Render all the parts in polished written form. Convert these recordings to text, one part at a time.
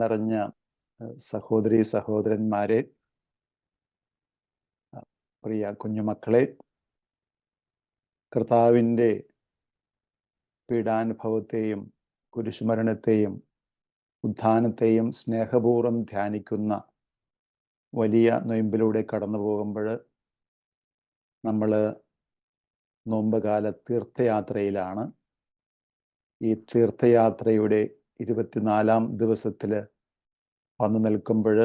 നിറഞ്ഞ സഹോദരി സഹോദരന്മാരെ, പ്രിയ കുഞ്ഞുമക്കളെ, കർത്താവിൻ്റെ പീഡാനുഭവത്തെയും കുരിശുമരണത്തെയും ഉത്ഥാനത്തെയും സ്നേഹപൂർവ്വം ധ്യാനിക്കുന്ന വലിയ നൊയമ്പിലൂടെ കടന്നു പോകുമ്പോൾ നമ്മൾ നോമ്പുകാല തീർത്ഥയാത്രയിലാണ്. ഈ തീർത്ഥയാത്രയുടെ 24-ാം ദിവസത്തിൽ വന്നു നിൽക്കുമ്പോൾ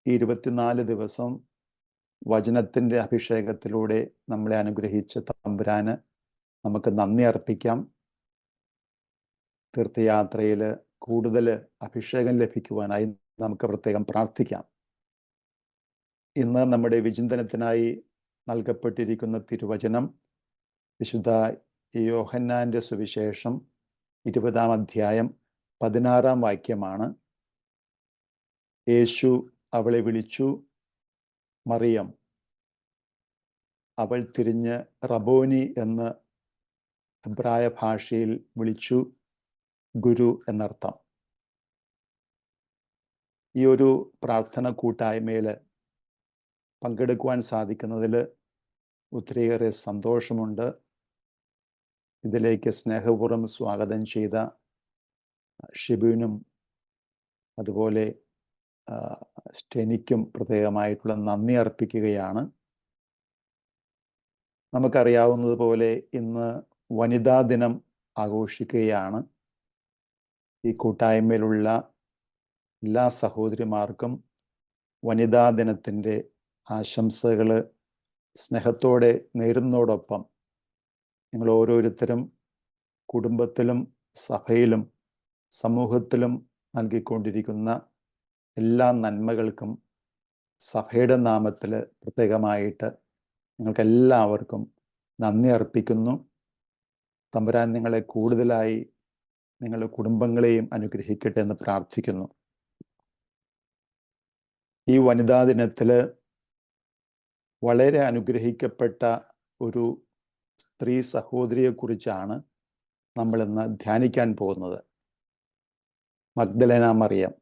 ഈ 24 ദിവസം വചനത്തിൻ്റെ അഭിഷേകത്തിലൂടെ നമ്മളെ അനുഗ്രഹിച്ച തമ്പുരാന് നമുക്ക് നന്ദി അർപ്പിക്കാം. തീർത്ഥയാത്രയിൽ കൂടുതൽ അഭിഷേകം ലഭിക്കുവാനായി നമുക്ക് പ്രത്യേകം പ്രാർത്ഥിക്കാം. ഇന്ന് നമ്മുടെ വിചിന്തനത്തിനായി നൽകപ്പെട്ടിരിക്കുന്ന തിരുവചനം വിശുദ്ധ യോഹന്നാൻ്റെ സുവിശേഷം 20-ാം അധ്യായം 16-ാം വാക്യമാണ്. യേശു അവളെ വിളിച്ചു, മറിയം. അവൾ തിരിഞ്ഞ് റബോനി എന്ന് ഹെബ്രായ ഭാഷയിൽ വിളിച്ചു, ഗുരു എന്നർത്ഥം. ഈ ഒരു പ്രാർത്ഥന കൂട്ടായ്മയിൽ പങ്കെടുക്കുവാൻ സാധിക്കുന്നതിൽ ഒത്തിരിയേറെ സന്തോഷമുണ്ട്. ഇതിലേക്ക് സ്നേഹപൂർവ്വം സ്വാഗതം ചെയ്ത ഷിബുവിനും അതുപോലെ സ്റ്റെനിക്കും പ്രത്യേകമായിട്ടുള്ള നന്ദി അർപ്പിക്കുകയാണ്. നമുക്കറിയാവുന്നതുപോലെ ഇന്ന് വനിതാ ദിനം ആഘോഷിക്കുകയാണ്. ഈ കൂട്ടായ്മയിലുള്ള എല്ലാ സഹോദരിമാർക്കും വനിതാ ദിനത്തിൻ്റെ ആശംസകൾ സ്നേഹത്തോടെ നേരുന്നതോടൊപ്പം നിങ്ങൾ ഓരോരുത്തരും കുടുംബത്തിലും സഭയിലും സമൂഹത്തിലും നൽകിക്കൊണ്ടിരിക്കുന്ന എല്ലാ നന്മകൾക്കും സഭയുടെ നാമത്തിൽ പ്രത്യേകമായിട്ട് നിങ്ങൾക്കെല്ലാവർക്കും നന്ദി അർപ്പിക്കുന്നു. തമ്പുരാൻ നിങ്ങളെ കൂടുതലായി നിങ്ങളുടെ കുടുംബങ്ങളെയും അനുഗ്രഹിക്കട്ടെ എന്ന് പ്രാർത്ഥിക്കുന്നു. ഈ വനിതാ ദിനത്തിൽ വളരെ അനുഗ്രഹിക്കപ്പെട്ട ഒരു സ്ത്രീ സഹോദരിയെക്കുറിച്ചാണ് നമ്മളിന്ന് ധ്യാനിക്കാൻ പോകുന്നത്. മഗ്ദലേന മറിയം.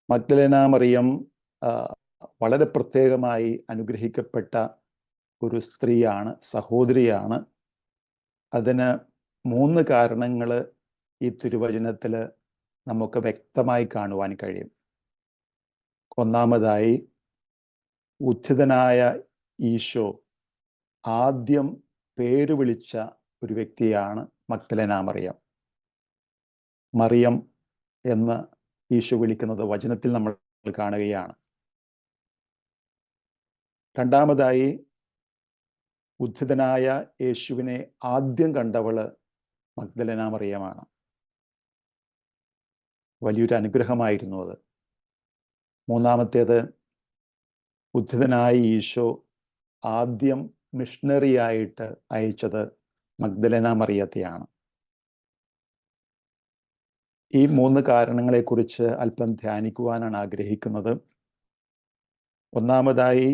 മഗ്ദലേന മറിയം വളരെ പ്രത്യേകമായി അനുഗ്രഹിക്കപ്പെട്ട ഒരു സ്ത്രീയാണ്, സഹോദരിയാണ്. അതിന് 3 കാരണങ്ങൾ ഈ തിരുവചനത്തിൽ നമുക്ക് വ്യക്തമായി കാണുവാൻ കഴിയും. ഒന്നാമതായി, ഉത്ഥിതനായ ഈശോ ആദ്യം പേര് വിളിച്ച ഒരു വ്യക്തിയാണ് മഗ്ദലേന മറിയം. മറിയം എന്ന് ഈശോ വിളിക്കുന്നത് വചനത്തിൽ നമ്മൾ കാണുകയാണ്. രണ്ടാമതായി, ഉത്ഥിതനായ യേശുവിനെ ആദ്യം കണ്ടവള് മഗ്ദലേന മറിയമാണ്. വലിയൊരു അനുഗ്രഹമായിരുന്നു അത്. മൂന്നാമത്തേത്, ഉത്ഥിതനായ ഈശോ ആദ്യം മിഷണറിയായിട്ട് അയച്ചത് മഗ്ദലേന മറിയത്തെയാണ്. ഈ 3 കാരണങ്ങളെക്കുറിച്ച് അല്പം ധ്യാനിക്കുവാനാണ് ആഗ്രഹിക്കുന്നത്. ഒന്നാമതായി,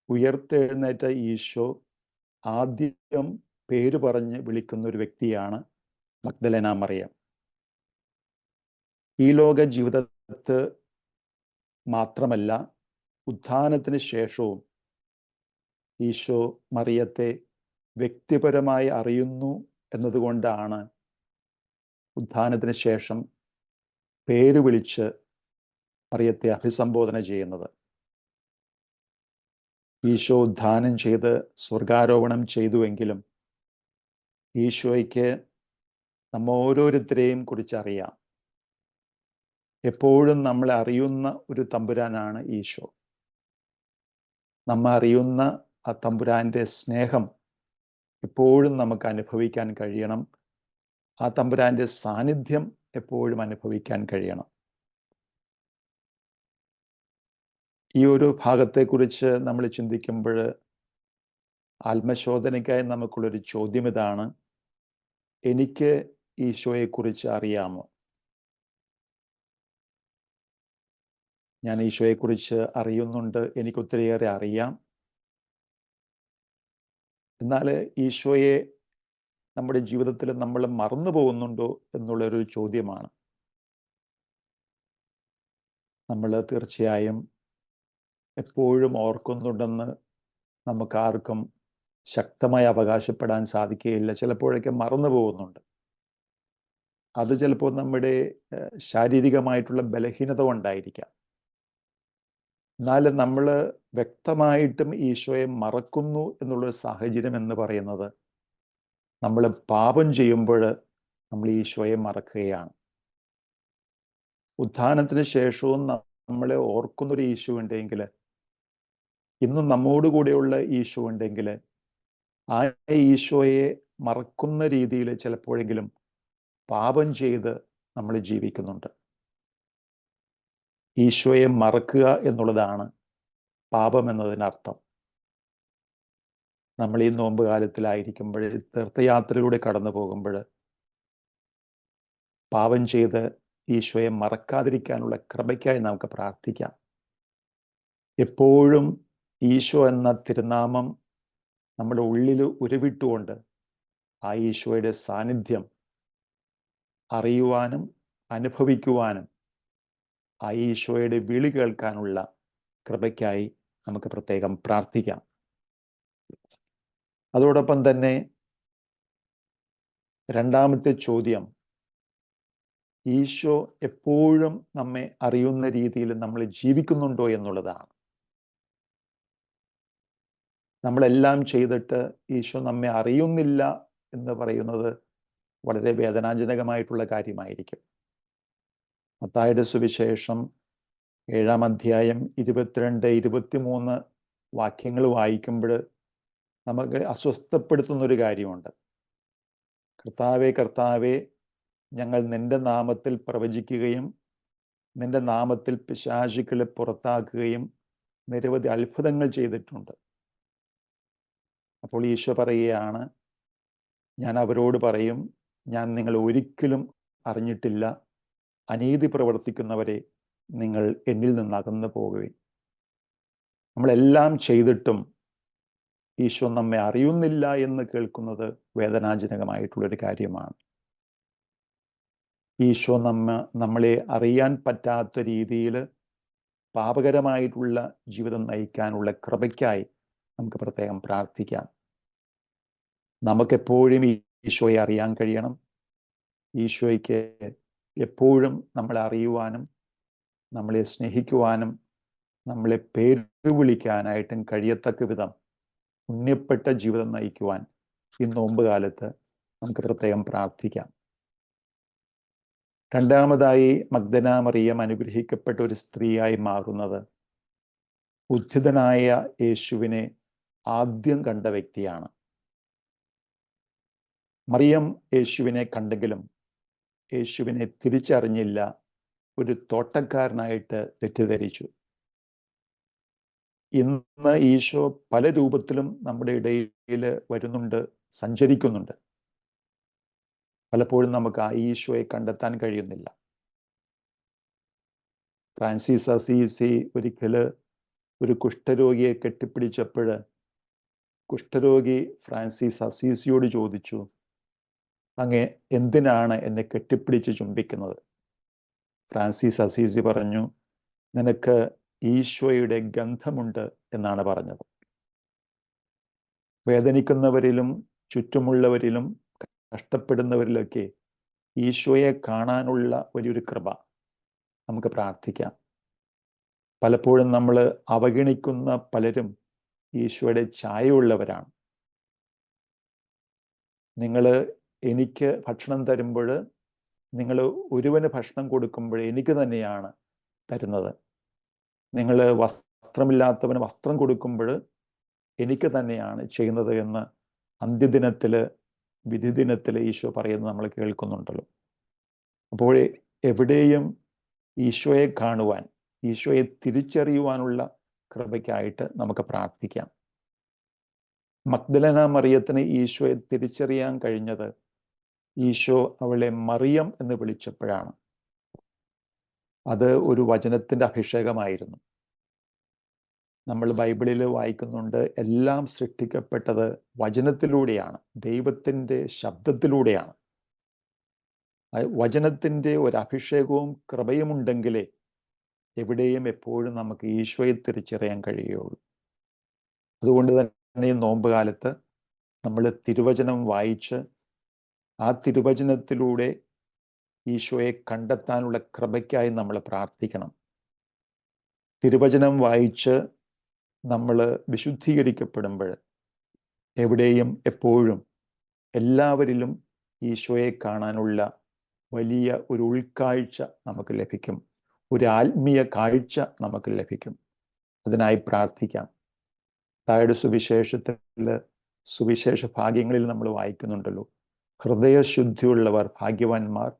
ഉയർത്തെഴുന്നേറ്റ ഈശോ ആദ്യം പേര് പറഞ്ഞ് വിളിക്കുന്ന ഒരു വ്യക്തിയാണ് മഗ്ദലേന മറിയം. ഈ ലോക ജീവിതത്തിൽ മാത്രമല്ല, ഉത്ഥാനത്തിന് ശേഷവും ഈശോ മറിയത്തെ വ്യക്തിപരമായി അറിയുന്നു എന്നതുകൊണ്ടാണ് ഉത്ഥാനത്തിന് ശേഷം പേര് വിളിച്ച് മറിയത്തെ അഭിസംബോധന ചെയ്യുന്നത്. ഈശോ ഉത്ഥാനം ചെയ്ത് സ്വർഗാരോഹണം ചെയ്തുവെങ്കിലും ഈശോയ്ക്ക് നമ്മ ഓരോരുത്തരെയും കുറിച്ച് അറിയാം. എപ്പോഴും നമ്മളെ അറിയുന്ന ഒരു തമ്പുരാനാണ് ഈശോ. നമ്മെ അറിയുന്ന ആ തമ്പുരാൻ്റെ സ്നേഹം എപ്പോഴും നമുക്ക് അനുഭവിക്കാൻ കഴിയണം. ആ തമ്പുരാൻ്റെ സാന്നിധ്യം എപ്പോഴും അനുഭവിക്കാൻ കഴിയണം. ഈ ഒരു ഭാഗത്തെക്കുറിച്ച് നമ്മൾ ചിന്തിക്കുമ്പോൾ ആത്മശോധനയ്ക്കായി നമുക്കുള്ളൊരു ചോദ്യം ഇതാണ്: എനിക്ക് ഈശോയെക്കുറിച്ച് അറിയാമോ? ഞാൻ ഈശോയെക്കുറിച്ച് അറിയുന്നുണ്ട്, എനിക്ക് ഒത്തിരിയേറെ അറിയാം. എന്നാൽ ഈശോയെ നമ്മുടെ ജീവിതത്തിൽ നമ്മൾ മറന്നു പോകുന്നുണ്ടോ എന്നുള്ളൊരു ചോദ്യമാണ്. നമ്മൾ തീർച്ചയായും എപ്പോഴും ഓർക്കുന്നുണ്ടെന്ന് നമുക്കാർക്കും ശക്തമായി അവകാശപ്പെടാൻ സാധിക്കുകയില്ല. ചിലപ്പോഴൊക്കെ മറന്നു പോകുന്നുണ്ട്. അത് ചിലപ്പോൾ നമ്മുടെ ശാരീരികമായിട്ടുള്ള ബലഹീനത കൊണ്ടായിരിക്കാം. എന്നാലും നമ്മൾ വ്യക്തമായിട്ടും ഈശോയെ മറക്കുന്നു എന്നുള്ളൊരു സാഹചര്യം എന്ന് പറയുന്നത് നമ്മൾ പാപം ചെയ്യുമ്പോൾ നമ്മൾ ഈശോയെ മറക്കുകയാണ്. ഉത്ഥാനത്തിന് ശേഷവും നമ്മളെ ഓർക്കുന്നൊരു ഈശോ ഉണ്ടെങ്കിൽ, ഇന്നും നമ്മോടുകൂടെയുള്ള ഈശോ ഉണ്ടെങ്കിൽ, ആ ഈശോയെ മറക്കുന്ന രീതിയിൽ ചിലപ്പോഴെങ്കിലും പാപം ചെയ്ത് നമ്മൾ ജീവിക്കുന്നുണ്ട്. ഈശോയെ മറക്കുക എന്നുള്ളതാണ് പാപം എന്നതിനർത്ഥം. നമ്മൾ ഈ നോമ്പ് കാലത്തിലായിരിക്കുമ്പോൾ, തീർത്ഥയാത്രയിലൂടെ കടന്നു പോകുമ്പോൾ പാപം ചെയ്ത് ഈശോയെ മറക്കാതിരിക്കാനുള്ള കൃപയ്ക്കായി നമുക്ക് പ്രാർത്ഥിക്കാം. എപ്പോഴും ഈശോ എന്ന തിരുനാമം നമ്മുടെ ഉള്ളിൽ ഉരുവിട്ടുകൊണ്ട് ആ ഈശോയുടെ സാന്നിധ്യം അറിയുവാനും അനുഭവിക്കുവാനും ആ ഈശോയുടെ വിളി കേൾക്കാനുള്ള കൃപയ്ക്കായി നമുക്ക് പ്രത്യേകം പ്രാർത്ഥിക്കാം. അതോടൊപ്പം തന്നെ രണ്ടാമത്തെ ചോദ്യം, ഈശോ എപ്പോഴും നമ്മെ അറിയുന്ന രീതിയിൽ നമ്മൾ ജീവിക്കുന്നുണ്ടോ എന്നുള്ളതാണ്. നമ്മളെല്ലാം ചെയ്തിട്ട് ഈശോ നമ്മെ അറിയുന്നില്ല എന്ന് പറയുന്നത് വളരെ വേദനാജനകമായിട്ടുള്ള കാര്യമായിരിക്കും. മത്തായിയുടെ സുവിശേഷം 7-ാം അധ്യായം 22-23 വാക്യങ്ങൾ വായിക്കുമ്പോൾ നമുക്ക് അസ്വസ്ഥപ്പെടുത്തുന്നൊരു കാര്യമുണ്ട്. കർത്താവേ, കർത്താവേ, ഞങ്ങൾ നിന്റെ നാമത്തിൽ പ്രവചിക്കുകയും നിന്റെ നാമത്തിൽ പിശാചുക്കളെ പുറത്താക്കുകയും നിരവധി അത്ഭുതങ്ങൾ ചെയ്തിട്ടുണ്ട്. അപ്പോൾ ഈശോ പറയുകയാണ്, ഞാൻ അവരോട് പറയും, ഞാൻ നിങ്ങളെ ഒരിക്കലും അറിഞ്ഞിട്ടില്ല. അനീതി പ്രവർത്തിക്കുന്നവരെ നിങ്ങൾ എന്നിൽ നിന്ന് അകന്നു പോകുകയും. നമ്മളെല്ലാം ചെയ്തിട്ടും ഈശോ നമ്മെ അറിയുന്നില്ല എന്ന് കേൾക്കുന്നത് വേദനാജനകമായിട്ടുള്ളൊരു കാര്യമാണ്. ഈശോ നമ്മളെ അറിയാൻ പറ്റാത്ത രീതിയിൽ പാപകരമായിട്ടുള്ള ജീവിതം നയിക്കാനുള്ള കൃപയ്ക്കായി നമുക്ക് പ്രത്യേകം പ്രാർത്ഥിക്കാം. നമുക്കെപ്പോഴും ഈശോയെ അറിയാൻ കഴിയണം. ഈശോയ്ക്ക് എപ്പോഴും നമ്മളെ അറിയുവാനും നമ്മളെ സ്നേഹിക്കുവാനും നമ്മളെ പേര് വിളിക്കാനായിട്ടും കഴിയത്തക്ക വിധം പുണ്യപ്പെട്ട ജീവിതം നയിക്കുവാൻ ഈ നോമ്പ് കാലത്ത് നമുക്ക് പ്രത്യേകം പ്രാർത്ഥിക്കാം. രണ്ടാമതായി, മഗ്ദല മറിയം അനുഗ്രഹിക്കപ്പെട്ട ഒരു സ്ത്രീയായി മാറുന്നത് ഉദ്ധിതനായ യേശുവിനെ ആദ്യം കണ്ട വ്യക്തിയാണ്. മറിയം യേശുവിനെ കണ്ടെങ്കിലും യേശുവിനെ തിരിച്ചറിഞ്ഞില്ല. ഒരു തോട്ടക്കാരനായിട്ട് തെറ്റിദ്ധരിച്ചു. ഇന്ന് ഈശോ പല രൂപത്തിലും നമ്മുടെ ഇടയിൽ വരുന്നുണ്ട്, സഞ്ചരിക്കുന്നുണ്ട്. പലപ്പോഴും നമുക്ക് ആ ഈശോയെ കണ്ടെത്താൻ കഴിയുന്നില്ല. ഫ്രാൻസിസ് അസീസി ഒരിക്കൽ ഒരു കുഷ്ഠരോഗിയെ കെട്ടിപ്പിടിച്ചപ്പോൾ കുഷ്ഠരോഗി ഫ്രാൻസിസ് അസീസിയോട് ചോദിച്ചു, അങ്ങേ എന്തിനാണ് എന്നെ കെട്ടിപ്പിടിച്ച് ചുംബിക്കുന്നത്? ഫ്രാൻസിസ് അസീസി പറഞ്ഞു, നിനക്ക് ഈശോയുടെ ഗന്ധമുണ്ട് എന്നാണ് പറഞ്ഞത്. വേദനിക്കുന്നവരിലും ചുറ്റുമുള്ളവരിലും കഷ്ടപ്പെടുന്നവരിലൊക്കെ ഈശോയെ കാണാനുള്ള വലിയൊരു കൃപ നമുക്ക് പ്രാർത്ഥിക്കാം. പലപ്പോഴും നമ്മൾ അവഗണിക്കുന്ന പലരും ഈശോയുടെ ഛായയുള്ളവരാണ്. നിങ്ങൾ എനിക്ക് ഭക്ഷണം തരുമ്പോൾ, നിങ്ങൾ ഒരുവന് ഭക്ഷണം കൊടുക്കുമ്പോൾ എനിക്ക് തന്നെയാണ് തരുന്നത്. നിങ്ങൾ വസ്ത്രമില്ലാത്തവന് വസ്ത്രം കൊടുക്കുമ്പോൾ എനിക്ക് തന്നെയാണ് ചെയ്യുന്നത് എന്ന് അന്ത്യദിനത്തിൽ, വിധി ദിനത്തിൽ ഈശോ പറയുന്നത് നമ്മൾ കേൾക്കുന്നുണ്ടല്ലോ. അപ്പോൾ എവിടെയും ഈശോയെ കാണുവാൻ, ഈശോയെ തിരിച്ചറിയുവാനുള്ള കൃപയ്ക്കായിട്ട് നമുക്ക് പ്രാർത്ഥിക്കാം. മഗ്ദലന മറിയത്തിന് ഈശോയെ തിരിച്ചറിയാൻ കഴിഞ്ഞത് ഈശോ അവളെ മറിയം എന്ന് വിളിച്ചപ്പോഴാണ്. അത് ഒരു വചനത്തിൻ്റെ അഭിഷേകമായിരുന്നു. നമ്മൾ ബൈബിളിൽ വായിക്കുന്നുണ്ട്, എല്ലാം സൃഷ്ടിക്കപ്പെട്ടത് വചനത്തിലൂടെയാണ്, ദൈവത്തിൻ്റെ ശബ്ദത്തിലൂടെയാണ്. വചനത്തിൻ്റെ ഒരു അഭിഷേകവും കൃപയും ഉണ്ടെങ്കിലേ എവിടെയും എപ്പോഴും നമുക്ക് ഈശോയെ തിരിച്ചറിയാൻ കഴിയുകയുള്ളൂ. അതുകൊണ്ട് തന്നെ ഈ നോമ്പ് കാലത്ത് നമ്മൾ തിരുവചനം വായിച്ച് ആ തിരുവചനത്തിലൂടെ ഈശോയെ കണ്ടെത്താനുള്ള കൃപയ്ക്കായി നമ്മൾ പ്രാർത്ഥിക്കണം. തിരുവചനം വായിച്ച് നമ്മൾ വിശുദ്ധീകരിക്കപ്പെടുമ്പോൾ എവിടെയും എപ്പോഴും എല്ലാവരിലും ഈശോയെ കാണാനുള്ള വലിയ ഒരു ഉൾക്കാഴ്ച നമുക്ക് ലഭിക്കും, ഒരു ആത്മീയ കാഴ്ച നമുക്ക് ലഭിക്കും. അതിനായി പ്രാർത്ഥിക്കാം. താഴെ സുവിശേഷത്തിൽ സുവിശേഷ ഭാഗ്യങ്ങളിൽ നമ്മൾ വായിക്കുന്നുണ്ടല്ലോ, ഹൃദയശുദ്ധിയുള്ളവർ ഭാഗ്യവാന്മാർ,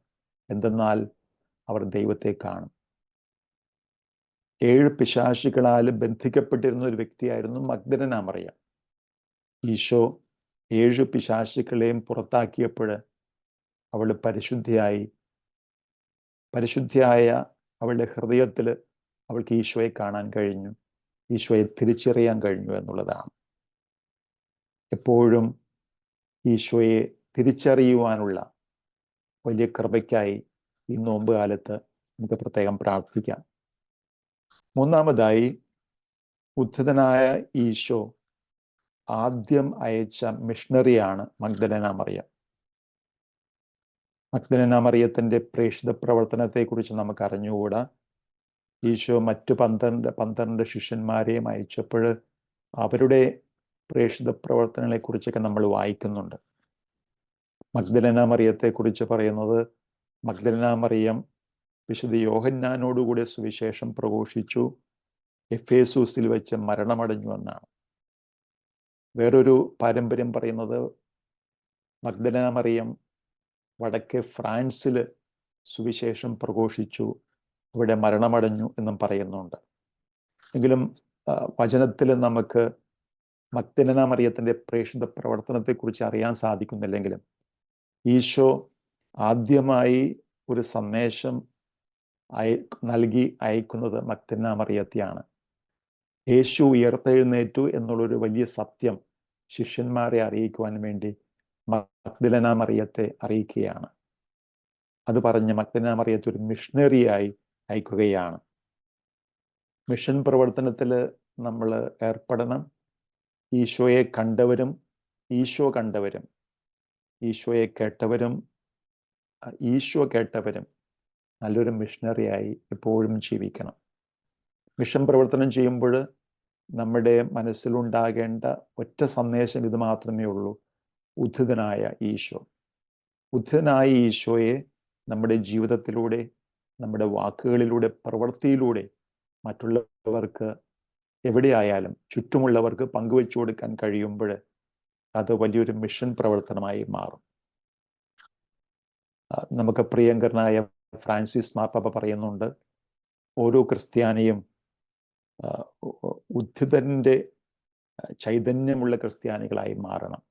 എന്തെന്നാൽ അവർ ദൈവത്തെ കാണും. 7 പിശാചുക്കളാൽ ബന്ധിക്കപ്പെട്ടിരുന്ന ഒരു വ്യക്തിയായിരുന്നു മഗ്ദലന മറിയം. ഈശോ 7 പിശാചുക്കളെയും പുറത്താക്കിയപ്പോൾ അവൾ പരിശുദ്ധിയായ അവളുടെ ഹൃദയത്തിൽ അവൾക്ക് ഈശോയെ കാണാൻ കഴിഞ്ഞു, ഈശോയെ തിരിച്ചറിയാൻ കഴിഞ്ഞു എന്നുള്ളതാണ്. എപ്പോഴും ഈശോയെ തിരിച്ചറിയുവാനുള്ള വലിയ കൃപയ്ക്കായി ഈ നോമ്പ് കാലത്ത് നമുക്ക് പ്രത്യേകം പ്രാർത്ഥിക്കാം. മൂന്നാമതായി, ഉദ്ധിതനായ ഈശോ ആദ്യം അയച്ച മിഷണറിയാണ് മഗ്ദലന മറിയം. മഗ്ദലന മറിയത്തിൻ്റെ പ്രേക്ഷിത പ്രവർത്തനത്തെക്കുറിച്ച് നമുക്ക് അറിഞ്ഞുകൂടാ. ഈശോ മറ്റു 12 ശിഷ്യന്മാരെയും അയച്ചപ്പോൾ അവരുടെ പ്രേക്ഷിത പ്രവർത്തനങ്ങളെക്കുറിച്ചൊക്കെ നമ്മൾ വായിക്കുന്നുണ്ട്. മഗ്ദലന മറിയത്തെക്കുറിച്ച് പറയുന്നത്, മഗ്ദലന മറിയം വിശുദ്ധ യോഹന്നാനോടുകൂടെ സുവിശേഷം പ്രഘോഷിച്ചു, എഫേസൂസിൽ വെച്ച് മരണമടഞ്ഞു എന്നാണ്. വേറൊരു പാരമ്പര്യം പറയുന്നത് മഗ്ദലന മറിയം വടക്കേ ഫ്രാൻസിൽ സുവിശേഷം പ്രഘോഷിച്ചു, അവിടെ മരണമടഞ്ഞു എന്നും പറയുന്നുണ്ട്. എങ്കിലും വചനത്തിൽ നമുക്ക് മഗ്ദലന മറിയത്തിൻ്റെ പ്രേക്ഷിത പ്രവർത്തനത്തെക്കുറിച്ച് അറിയാൻ സാധിക്കുന്നില്ലെങ്കിലും ഈശോ ആദ്യമായി ഒരു സന്ദേശം നൽകി അയക്കുന്നത് മഗ്ദലന മറിയത്തെയാണ്. യേശു ഉയർത്തെഴുന്നേറ്റു എന്നുള്ളൊരു വലിയ സത്യം ശിഷ്യന്മാരെ അറിയിക്കുവാൻ വേണ്ടി മഗ്ദലന മറിയത്തെ അറിയിക്കുകയാണ്. അത് പറഞ്ഞ് മഗ്ദലന മറിയത്തെ ഒരു മിഷണറിയായി അയക്കുകയാണ്. മിഷൻ പ്രവർത്തനത്തിൽ നമ്മൾ ഏർപ്പെടണം. ഈശോയെ കണ്ടവരും ഈശോ കണ്ടവരും ഈശോയെ കേട്ടവരും ഈശോ കേട്ടവരും നല്ലൊരു മിഷണറിയായി എപ്പോഴും ജീവിക്കണം. മിഷൻ പ്രവർത്തനം ചെയ്യുമ്പോൾ നമ്മുടെ മനസ്സിലുണ്ടാകേണ്ട ഒറ്റ സന്ദേശം ഇത് മാത്രമേ ഉള്ളൂ: ഉദ്ധിതനായ ഈശോ. ഉദ്ധിതനായ ഈശോയെ നമ്മുടെ ജീവിതത്തിലൂടെ, നമ്മുടെ വാക്കുകളിലൂടെ, പ്രവൃത്തിയിലൂടെ മറ്റുള്ളവർക്ക് എവിടെയായാലും ചുറ്റുമുള്ളവർക്ക് പങ്കുവെച്ചു കൊടുക്കാൻ കഴിയുമ്പോൾ അത് വലിയൊരു മിഷൻ പ്രവർത്തനമായി മാറും. നമുക്ക് പ്രിയങ്കരനായ ഫ്രാൻസിസ് മാർപ്പാപ്പ പറയുന്നുണ്ട്, ഓരോ ക്രിസ്ത്യാനിയും ഉദ്ധിതന്റെ ചൈതന്യമുള്ള ക്രിസ്ത്യാനികളായി മാറണം.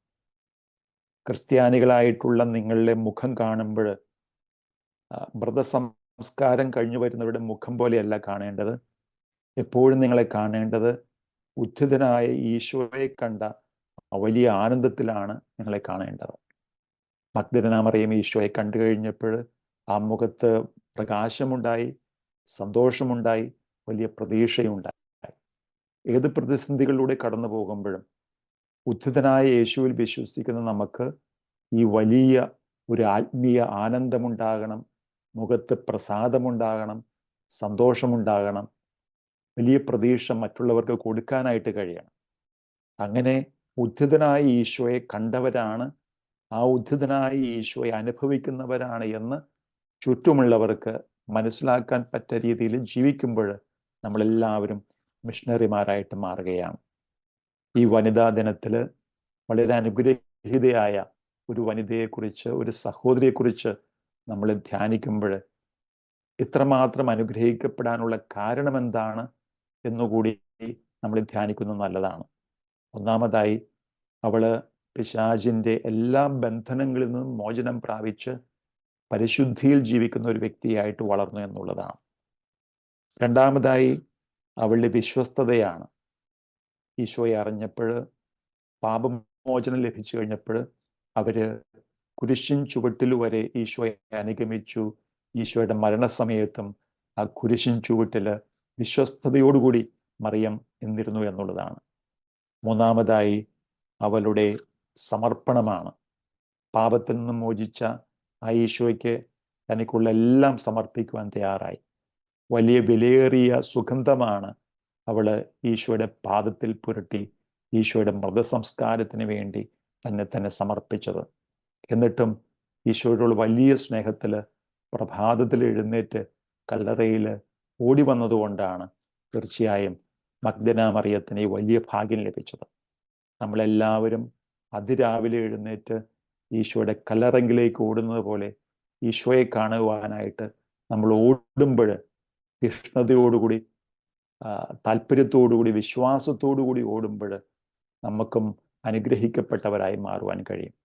ക്രിസ്ത്യാനികളായിട്ടുള്ള നിങ്ങളുടെ മുഖം കാണുമ്പോൾ വ്രതസംസ്കാരം കഴിഞ്ഞു വരുന്നവരുടെ മുഖം പോലെയല്ല കാണേണ്ടത്. എപ്പോഴും നിങ്ങളെ കാണേണ്ടത് ഉദ്ധിതനായ ഈശോയെ കണ്ട വലിയ ആനന്ദത്തിലാണ് നിങ്ങളെ കാണേണ്ടത്. മഗ്ദലന മറിയം ഈശോയെ കണ്ടു കഴിഞ്ഞപ്പോൾ ആ മുഖത്ത് പ്രകാശമുണ്ടായി, സന്തോഷമുണ്ടായി, വലിയ പ്രതീക്ഷയുണ്ടായി. ഏത് പ്രതിസന്ധികളിലൂടെ കടന്നു പോകുമ്പോഴും ഉദ്ധിതനായ യേശുവിൽ വിശ്വസിക്കുന്ന നമുക്ക് ഈ വലിയ ഒരു ആത്മീയ ആനന്ദമുണ്ടാകണം, മുഖത്ത് പ്രസാദമുണ്ടാകണം, സന്തോഷമുണ്ടാകണം, വലിയ പ്രതീക്ഷ മറ്റുള്ളവർക്ക് കൊടുക്കാനായിട്ട് കഴിയണം. അങ്ങനെ ഉദ്ധിതനായ ഈശോയെ കണ്ടവരാണ്, ആ ഉദ്ധിതനായ ഈശോയെ അനുഭവിക്കുന്നവരാണ് എന്ന് ചുറ്റുമുള്ളവർക്ക് മനസ്സിലാക്കാൻ പറ്റ രീതിയിൽ ജീവിക്കുമ്പോൾ നമ്മളെല്ലാവരും മിഷണറിമാരായിട്ട് മാറുകയാണ്. ഈ വനിതാ ദിനത്തിൽ വളരെ അനുഗ്രഹീതയായ ഒരു വനിതയെക്കുറിച്ച്, ഒരു സഹോദരിയെക്കുറിച്ച് നമ്മൾ ധ്യാനിക്കുമ്പോൾ ഇത്രമാത്രം അനുഗ്രഹിക്കപ്പെടാനുള്ള കാരണം എന്താണ് എന്നുകൂടി നമ്മൾ ധ്യാനിക്കുന്നത് നല്ലതാണ്. ഒന്നാമതായി, അവള് പിശാചിൻ്റെ എല്ലാ ബന്ധനങ്ങളിൽ നിന്നും മോചനം പ്രാപിച്ച് പരിശുദ്ധിയിൽ ജീവിക്കുന്ന ഒരു വ്യക്തിയായിട്ട് വളർന്നു എന്നുള്ളതാണ്. രണ്ടാമതായി, അവളുടെ വിശ്വസ്തതയാണ്. ഈശോയെ അറിഞ്ഞപ്പോൾ, പാപമോചനം ലഭിച്ചു കഴിഞ്ഞപ്പോൾ അവര് കുരിശിൻ ചുവട്ടിൽ വരെ ഈശോയെ അനുഗമിച്ചു. ഈശോയുടെ മരണസമയത്തും ആ കുരിശിൻ ചുവട്ടിൽ വിശ്വസ്തയോടുകൂടി മറിയം നിന്നിരുന്നു എന്നുള്ളതാണ്. മൂന്നാമതായി അവളുടെ സമർപ്പണമാണ്. പാപത്തിൽ നിന്നും മോചിച്ച ആ ഈശോയ്ക്ക് തനിക്കുള്ള എല്ലാം സമർപ്പിക്കുവാൻ തയ്യാറായി. വലിയ വിലയേറിയ സുഗന്ധമാണ് അവള് ഈശോയുടെ പാദത്തിൽ പുരട്ടി ഈശോയുടെ മൃതസംസ്കാരത്തിന് വേണ്ടി തന്നെ സമർപ്പിച്ചത്. എന്നിട്ടും ഈശോയോടുള്ള വലിയ സ്നേഹത്തിൽ പ്രഭാതത്തിൽ എഴുന്നേറ്റ് കല്ലറയിൽ ഓടി വന്നതുകൊണ്ടാണ് തീർച്ചയായും മഗ്ദല മറിയത്തിന് ഈ വലിയ ഭാഗ്യം ലഭിച്ചത്. നമ്മളെല്ലാവരും അതിരാവിലെ എഴുന്നേറ്റ് ഈശോയുടെ കല്ലറങ്കിലേക്ക് ഓടുന്നത് പോലെ ഈശോയെ കാണുവാനായിട്ട് നമ്മൾ ഓടുമ്പോൾ തീഷ്ണതയോടുകൂടി, താല്പര്യത്തോടുകൂടി, വിശ്വാസത്തോടുകൂടി ഓടുമ്പോൾ നമുക്കും അനുഗ്രഹിക്കപ്പെട്ടവരായി മാറുവാൻ കഴിയും.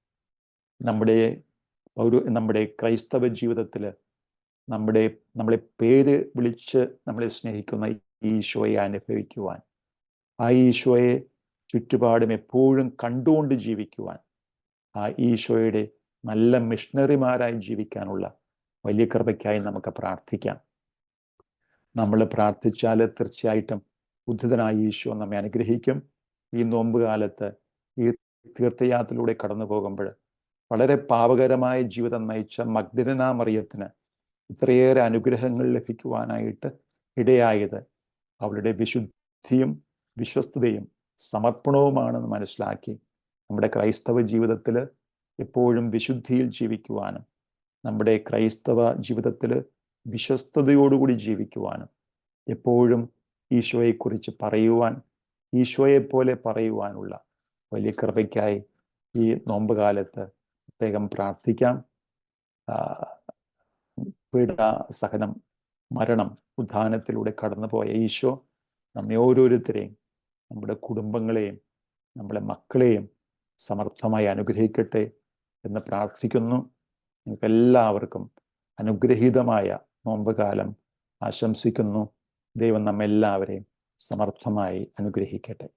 നമ്മുടെ ക്രൈസ്തവ ജീവിതത്തിൽ നമ്മളെ പേര് വിളിച്ച് നമ്മളെ സ്നേഹിക്കുന്ന ഈശോയെ അനുഭവിക്കുവാൻ, ആ ഈശോയെ ചുറ്റുപാടും എപ്പോഴും കണ്ടുകൊണ്ട് ജീവിക്കുവാൻ, ആ ഈശോയുടെ നല്ല മിഷണറിമാരായി ജീവിക്കാനുള്ള വലിയ കൃപയ്ക്കായി നമുക്ക് പ്രാർത്ഥിക്കാം. നമ്മൾ പ്രാർത്ഥിച്ചാൽ തീർച്ചയായിട്ടും ഉദ്ധിതനായ ഈശോ നമ്മെ അനുഗ്രഹിക്കും. ഈ നോമ്പ് കാലത്ത് ഈ തീർത്ഥയാത്രയിലൂടെ കടന്നു പോകുമ്പോൾ വളരെ പാപകരമായ ജീവിതം നയിച്ച മഗ്ദലന മറിയത്തിന് ഇത്രയേറെ അനുഗ്രഹങ്ങൾ ലഭിക്കുവാനായിട്ട് ഇടയായത് അവളുടെ വിശുദ്ധിയും വിശ്വസ്തതയും സമർപ്പണവുമാണെന്ന് മനസ്സിലാക്കി നമ്മുടെ ക്രൈസ്തവ ജീവിതത്തിൽ എപ്പോഴും വിശുദ്ധിയിൽ ജീവിക്കുവാനും, നമ്മുടെ ക്രൈസ്തവ ജീവിതത്തിൽ വിശ്വസ്തയോടുകൂടി ജീവിക്കുവാനും, എപ്പോഴും ഈശോയെക്കുറിച്ച് പറയുവാൻ, ഈശോയെപ്പോലെ പറയുവാനുള്ള വലിയ കൃപയ്ക്കായി ഈ നോമ്പ് കാലത്ത് പ്രത്യേകം പ്രാർത്ഥിക്കാം. പീഡ, സഹനം, മരണം, ഉത്ഥാനത്തിലൂടെ കടന്നുപോയ ഈശോ നമ്മെ ഓരോരുത്തരെയും, നമ്മുടെ കുടുംബങ്ങളെയും, നമ്മുടെ മക്കളെയും സമർത്ഥമായി അനുഗ്രഹിക്കട്ടെ എന്ന് പ്രാർത്ഥിക്കുന്നു. നിങ്ങൾക്ക് എല്ലാവർക്കും അനുഗ്രഹീതമായ നോമ്പ് കാലം ആശംസിക്കുന്നു. ദൈവം നമ്മെല്ലാവരെയും സമർത്ഥമായി അനുഗ്രഹിക്കട്ടെ.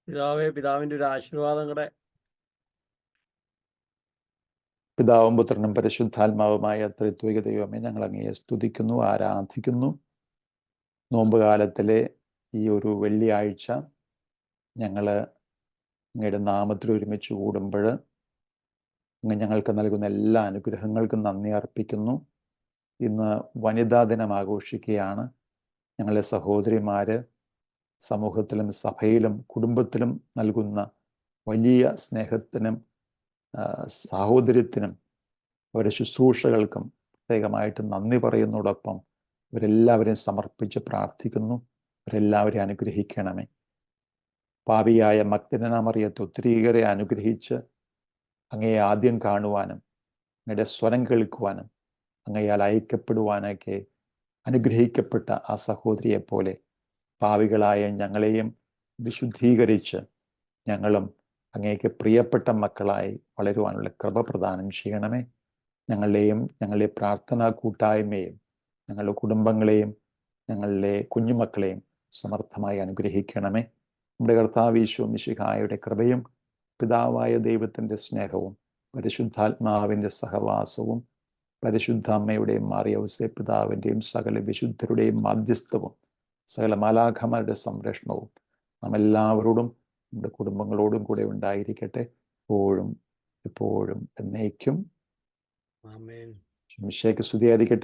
പിതാവേ, പിതാവിൻ്റെ ഒരു ആശീർവാദം കൂടെ. പിതാവും പുത്രനും പരിശുദ്ധാത്മാവുമായ ത്രിത്വിക ദൈവമേ, ഞങ്ങൾ അങ്ങയെ സ്തുതിക്കുന്നു, ആരാധിക്കുന്നു. നോമ്പ് കാലത്തിലെ ഈ ഒരു വെള്ളിയാഴ്ച ഞങ്ങൾ അങ്ങയുടെ നാമത്തിൽ ഒരുമിച്ച് കൂടുമ്പോൾ അങ്ങ് ഞങ്ങൾക്ക് നൽകുന്ന എല്ലാ അനുഗ്രഹങ്ങൾക്കും നന്ദി അർപ്പിക്കുന്നു. ഇന്ന് വനിതാ ദിനം ആഘോഷിക്കുകയാണ്. ഞങ്ങളുടെ സഹോദരിമാര് സമൂഹത്തിലും സഭയിലും കുടുംബത്തിലും നൽകുന്ന വലിയ സ്നേഹത്തിനും സാഹോദര്യത്തിനും അവരുടെ ശുശ്രൂഷകൾക്കും പ്രത്യേകമായിട്ട് നന്ദി പറയുന്നതോടൊപ്പം ഇവരെല്ലാവരെയും സമർപ്പിച്ച് പ്രാർത്ഥിക്കുന്നു. ഇവരെല്ലാവരെയും അനുഗ്രഹിക്കണമേ. പാപിയായ മഗ്ദലന മറിയത്തെ ഒത്തിരിയേറെ അനുഗ്രഹിച്ച് അങ്ങയെ ആദ്യം കാണുവാനും അങ്ങയുടെ സ്വരം കേൾക്കുവാനും അങ്ങയാൽ അയക്കപ്പെടുവാനൊക്കെ അനുഗ്രഹിക്കപ്പെട്ട ആ സഹോദരിയെ പോലെ പാപികളായ ഞങ്ങളെയും വിശുദ്ധീകരിച്ച് ഞങ്ങളും അങ്ങേക്ക് പ്രിയപ്പെട്ട മക്കളായി വളരുവാനുള്ള കൃപ പ്രദാനം ചെയ്യണമേ. ഞങ്ങളുടെയും ഞങ്ങളുടെ പ്രാർത്ഥനാ കൂട്ടായ്മയും ഞങ്ങളുടെ കുടുംബങ്ങളെയും ഞങ്ങളുടെ കുഞ്ഞുമക്കളെയും സമർത്ഥമായി അനുഗ്രഹിക്കണമേ. നമ്മുടെ കർത്താവ് ഈശോ മിശിഹായുടെ കൃപയും പിതാവായ ദൈവത്തിൻ്റെ സ്നേഹവും പരിശുദ്ധാത്മാവിൻ്റെ സഹവാസവും പരിശുദ്ധ അമ്മയുടെയും മാറിയൗസേ പിതാവിൻ്റെയും സകല വിശുദ്ധരുടെയും മാധ്യസ്ഥവും സകല മാലാഖമാരുടെ സംരക്ഷണവും നാം എല്ലാവരോടും നമ്മുടെ കുടുംബങ്ങളോടും കൂടെ ഉണ്ടായിരിക്കട്ടെ, എപ്പോഴും എപ്പോഴും എന്നേക്കും. ആമേൻ. മിശിഹായ്ക്ക് സ്തുതിയായിരിക്കട്ടെ.